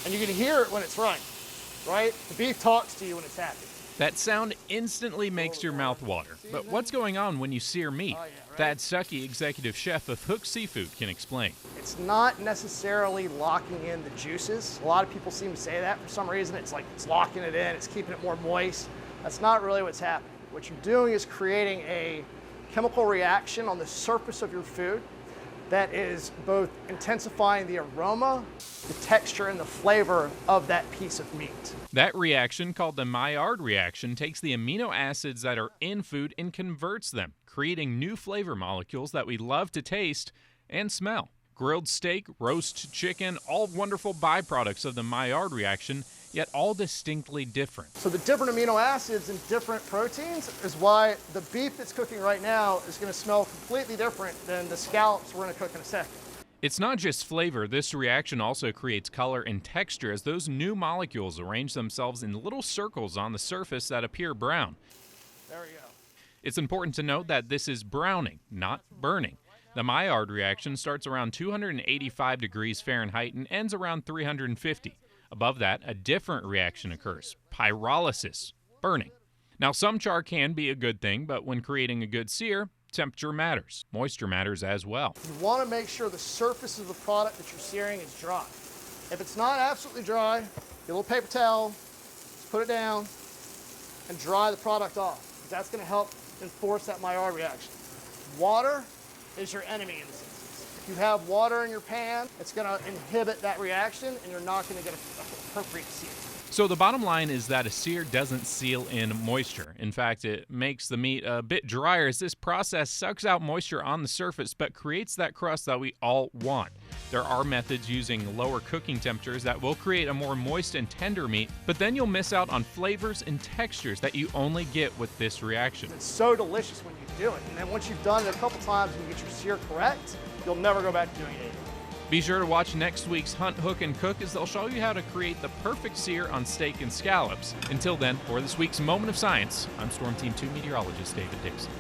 And you can hear it when it's running, right? The beef talks to you when it's happy. That sound instantly makes your mouth water. But what's going on when you sear meat? Thad Stuckey, executive chef of Hook Seafood, can explain. It's not necessarily locking in the juices. A lot of people seem to say that for some reason. It's like it's locking it in, it's keeping it more moist. That's not really what's happening. What you're doing is creating a chemical reaction on the surface of your food that is both intensifying the aroma, the texture, and the flavor of that piece of meat. That reaction, called the Maillard reaction, takes the amino acids that are in food and converts them, creating new flavor molecules that we love to taste and smell. Grilled steak, roast chicken, all wonderful byproducts of the Maillard reaction, yet all distinctly different. So the different amino acids and different proteins is why the beef that's cooking right now is going to smell completely different than the scallops we're going to cook in a second. It's not just flavor, this reaction also creates color and texture as those new molecules arrange themselves in little circles on the surface that appear brown. There we go. It's important to note that this is browning, not burning. The Maillard reaction starts around 285 degrees Fahrenheit and ends around 350. Above that, a different reaction occurs, pyrolysis, burning. Now, some char can be a good thing, but when creating a good sear, temperature matters. Moisture matters as well. You want to make sure the surface of the product that you're searing is dry. If it's not absolutely dry, get a little paper towel, just put it down, and dry the product off. That's going to help enforce that Maillard reaction. Water is your enemy in this instance. If you have water in your pan, it's going to inhibit that reaction, and you're not going to get an appropriate sear. So the bottom line is that a sear doesn't seal in moisture. In fact, it makes the meat a bit drier as this process sucks out moisture on the surface but creates that crust that we all want. There are methods using lower cooking temperatures that will create a more moist and tender meat, but then you'll miss out on flavors and textures that you only get with this reaction. It's so delicious when you do it, and then once you've done it a couple times and you get your sear correct, you'll never go back to doing it again. Be sure to watch next week's Hunt, Hook, and Cook as they'll show you how to create the perfect sear on steak and scallops. Until then, for this week's Moment of Science, I'm Storm Team 2 meteorologist David Dixon.